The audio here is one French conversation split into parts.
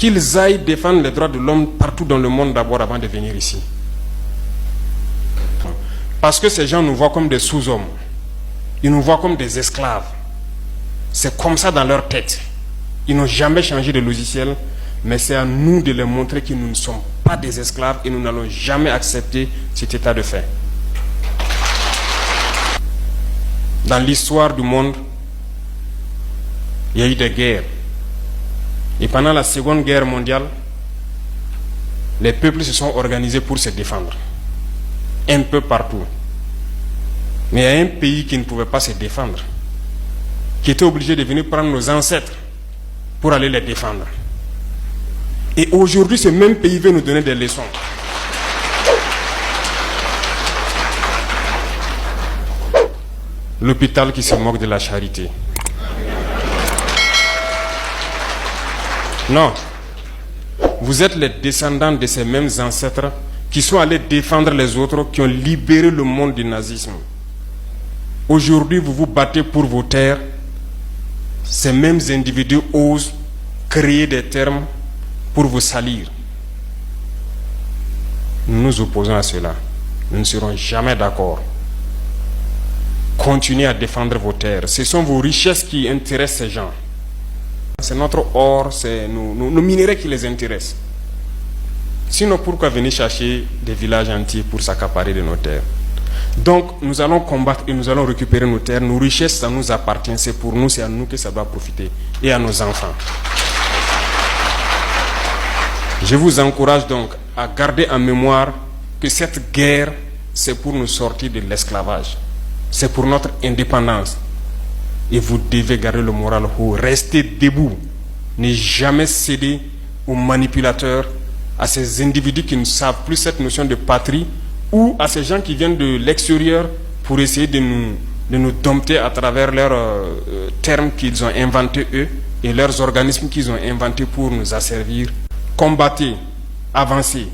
qu'ils aillent défendre les droits de l'homme partout dans le monde d'abord avant de venir ici. Parce que ces gens nous voient comme des sous-hommes. Ils nous voient comme des esclaves. C'est comme ça dans leur tête. Ils n'ont jamais changé de logiciel, mais c'est à nous de leur montrer que nous ne sommes pas des esclaves et nous n'allons jamais accepter cet état de fait. Dans l'histoire du monde, il y a eu des guerres. Et pendant la Seconde Guerre mondiale, les peuples se sont organisés pour se défendre. Un peu partout. Mais il y a un pays qui ne pouvait pas se défendre, qui était obligé de venir prendre nos ancêtres pour aller les défendre. Et aujourd'hui, ce même pays veut nous donner des leçons. L'hôpital qui se moque de la charité. Non. Vous êtes les descendants de ces mêmes ancêtres qui sont allés défendre les autres, qui ont libéré le monde du nazisme. Aujourd'hui, vous vous battez pour vos terres. Ces mêmes individus osent créer des termes pour vous salir. Nous nous opposons à cela. Nous ne serons jamais d'accord. Continuez à défendre vos terres. Ce sont vos richesses qui intéressent ces gens. C'est notre or, c'est nos minerais qui les intéressent. Sinon, pourquoi venir chercher des villages entiers pour s'accaparer de nos terres? Donc, nous allons combattre et nous allons récupérer nos terres. Nos richesses, ça nous appartient. C'est pour nous, c'est à nous que ça doit profiter. Et à nos enfants. Je vous encourage donc à garder en mémoire que cette guerre, c'est pour nous sortir de l'esclavage. C'est pour notre indépendance. Et vous devez garder le moral haut. Restez debout. Ne jamais céder aux manipulateurs, à ces individus qui ne savent plus cette notion de patrie, ou à ces gens qui viennent de l'extérieur pour essayer de nous dompter à travers leurs termes qu'ils ont inventés eux et leurs organismes qu'ils ont inventés pour nous asservir. Combattez, avancez,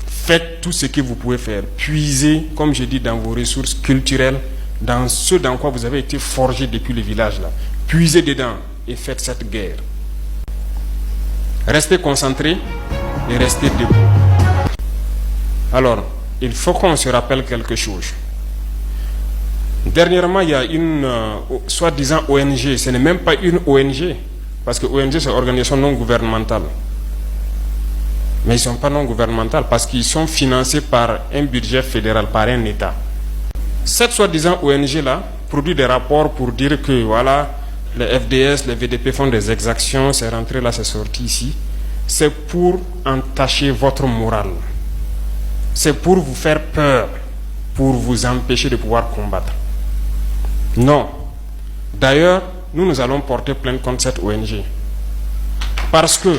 faites tout ce que vous pouvez faire. Puisez, comme je dis, dans vos ressources culturelles, dans ce dans quoi vous avez été forgé depuis le village là. Puisez dedans et faites cette guerre. Restez concentrés et restez debout. Alors, il faut qu'on se rappelle quelque chose. Dernièrement, il y a une soi-disant ONG. Ce n'est même pas une ONG, parce que ONG c'est organisation non gouvernementale. Mais ils ne sont pas non gouvernementales parce qu'ils sont financés par un budget fédéral, par un État. Cette soi-disant ONG-là produit des rapports pour dire que voilà, les FDS, les VDP font des exactions, c'est rentré là, c'est sorti ici. C'est pour entacher votre morale. C'est pour vous faire peur, pour vous empêcher de pouvoir combattre. Non. D'ailleurs, nous allons porter plainte contre cette ONG. Parce que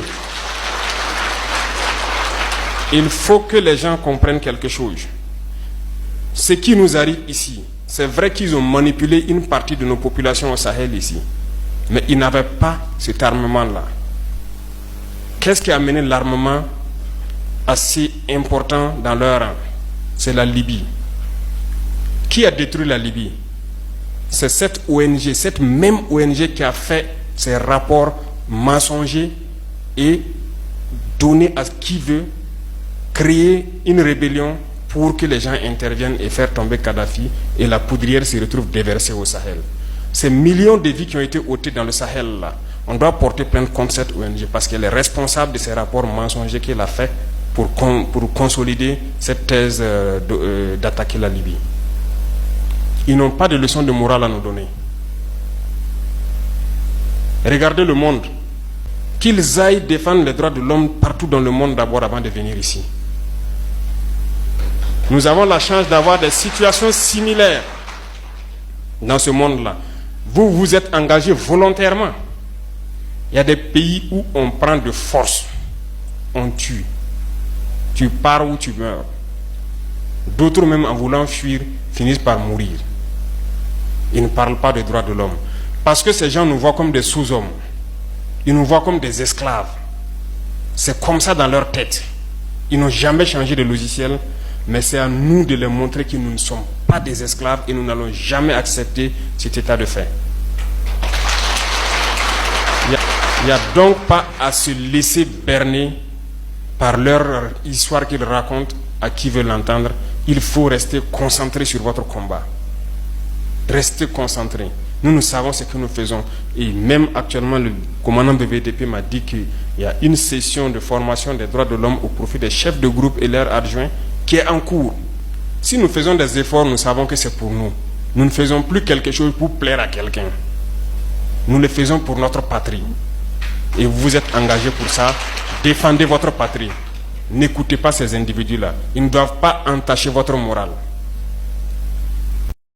il faut que les gens comprennent quelque chose. Ce qui nous arrive ici, c'est vrai qu'ils ont manipulé une partie de nos populations au Sahel ici. Mais ils n'avaient pas cet armement-là. Qu'est-ce qui a amené l'armement assez important dans leur rang? C'est la Libye. Qui a détruit la Libye? C'est cette ONG, cette même ONG qui a fait ces rapports mensongers et donné à qui veut créer une rébellion pour que les gens interviennent et faire tomber Kadhafi et la poudrière se retrouve déversée au Sahel. Ces millions de vies qui ont été ôtées dans le Sahel là, on doit porter plainte contre cette ONG parce qu'elle est responsable de ces rapports mensongers qu'elle a fait pour consolider cette thèse d'attaquer la Libye. Ils n'ont pas de leçon de morale à nous donner. Regardez le monde. Qu'ils aillent défendre les droits de l'homme partout dans le monde d'abord avant de venir ici. Nous avons la chance d'avoir des situations similaires dans ce monde-là. Vous vous êtes engagés volontairement. Il y a des pays où on prend de force, on tue. Tu pars ou tu meurs. D'autres même en voulant fuir finissent par mourir. Ils ne parlent pas des droits de l'homme. Parce que ces gens nous voient comme des sous-hommes. Ils nous voient comme des esclaves. C'est comme ça dans leur tête. Ils n'ont jamais changé de logiciel, mais c'est à nous de leur montrer que nous ne sommes pas des esclaves et nous n'allons jamais accepter cet état de fait. Il n'y a donc pas à se laisser berner par leur histoire qu'ils racontent à qui veut l'entendre. Il faut rester concentré sur votre combat. Restez concentré. Nous savons ce que nous faisons. Et même actuellement, le commandant de VDP m'a dit qu'il y a une session de formation des droits de l'homme au profit des chefs de groupe et leurs adjoints qui est en cours. Si nous faisons des efforts, nous savons que c'est pour nous. Nous ne faisons plus quelque chose pour plaire à quelqu'un. Nous le faisons pour notre patrie. Et vous êtes engagés pour ça. Défendez votre patrie. N'écoutez pas ces individus-là. Ils ne doivent pas entacher votre morale.